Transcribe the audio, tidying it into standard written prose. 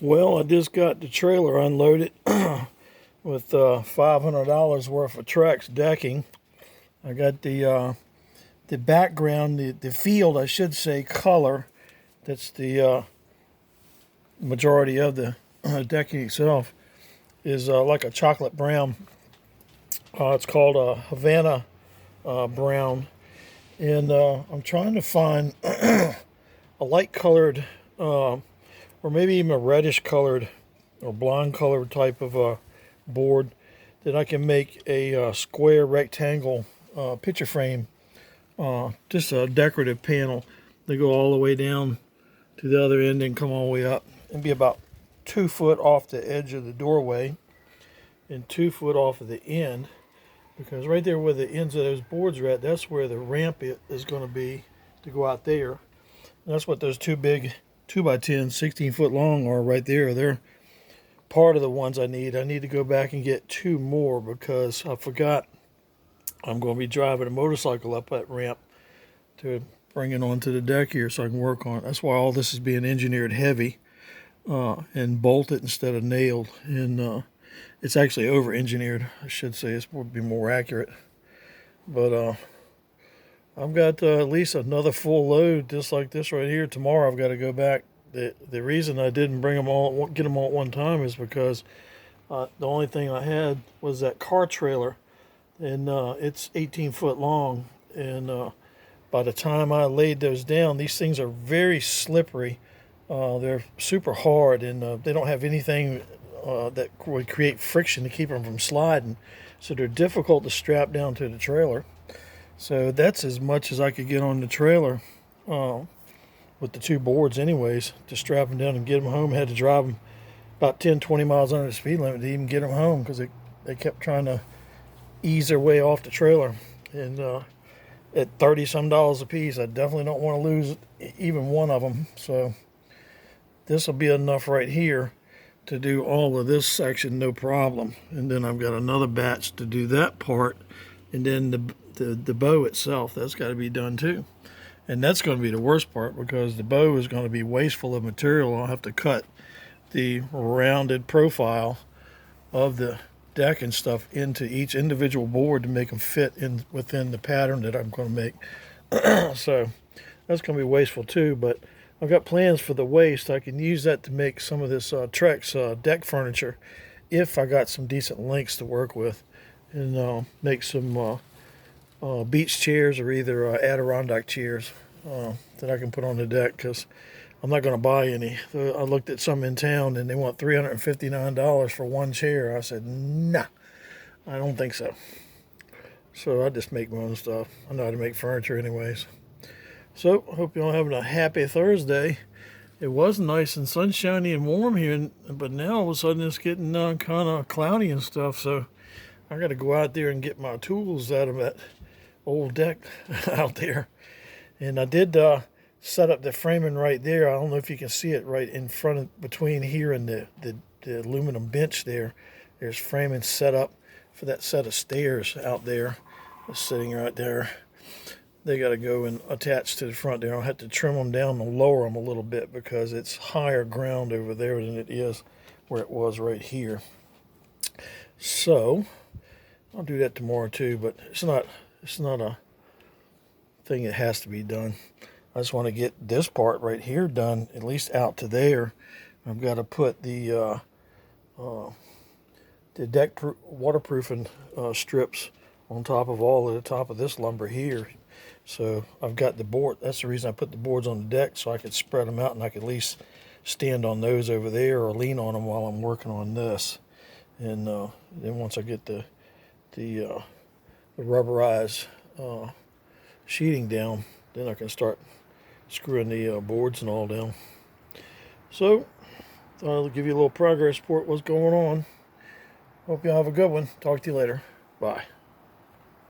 Well, I just got the trailer unloaded with $500 worth of Trex decking. I got the background, the field, I should say, color. That's the majority of the decking itself is like a chocolate brown. It's called a Hana Brown, and I'm trying to find a light colored or maybe even a reddish colored or blonde colored type of board that I can make a square rectangle picture frame, just a decorative panel that go all the way down to the other end and come all the way up and be about 2 foot off the edge of the doorway and 2 foot off of the end, because right there where the ends of those boards are at, that's where the ramp is going to be to go out there. And that's what those two big 2x10 16 foot long are right there. They're part of the ones I need. I need to go back and get 2 more because I forgot I'm going to be driving a motorcycle up that ramp to bring it onto the deck here so I can work on it. That's why all this is being engineered heavy and bolted instead of nailed. And it's actually over engineered, I should say. This would be more accurate. But I've got at least another full load just like this right here. Tomorrow I've got to go back. The reason I didn't bring them all, get them all at one time, is because the only thing I had was that car trailer, and it's 18 foot long. And by the time I laid those down, these things are very slippery. They're super hard, and they don't have anything that would create friction to keep them from sliding. So they're difficult to strap down to the trailer. So that's as much as I could get on the trailer with the 2 boards anyways, to strap them down and get them home. I had to drive them about 10-20 miles under the speed limit to even get them home, because they kept trying to ease their way off the trailer. And at $30-some a piece, I definitely don't want to lose even one of them. So this will be enough right here to do all of this section, no problem. And then I've got another batch to do that part, and then the bow itself, that's got to be done too. And that's going to be the worst part, because the bow is going to be wasteful of material. I'll have to cut the rounded profile of the deck and stuff into each individual board to make them fit in within the pattern that I'm going to make. So that's going to be wasteful too, but I've got plans for the waste. I can use that to make some of this Trex deck furniture if I got some decent lengths to work with, and make some beach chairs or either Adirondack chairs that I can put on the deck, because I'm not going to buy any. I looked at some in town and they want $359 for one chair. I said, nah, I don't think so. So I just make my own stuff. I know how to make furniture anyways. So I hope y'all having a happy Thursday. It was nice and sunshiny and warm here, but now all of a sudden it's getting kind of cloudy and stuff. So I got to go out there and get my tools out of that old deck out there. And I did set up the framing right there. I don't know if you can see it right in front of, between here and the aluminum bench there. There's framing set up for that set of stairs out there. It's sitting right there. They got to go and attach to the front there. I'll have to trim them down and lower them a little bit, because it's higher ground over there than it is where it was right here. So I'll do that tomorrow too, but it's not a thing that has to be done. I just want to get this part right here done, at least out to there. I've got to put the deck waterproofing strips on top of all of the top of this lumber here. So I've got the board. That's the reason I put the boards on the deck, so I could spread them out and I could at least stand on those over there or lean on them while I'm working on this. And then once I get the rubberized sheeting down, then I can start screwing the boards and all down. So I'll give you a little progress report what's going on. Hope y'all have a good one. Talk to you later. Bye.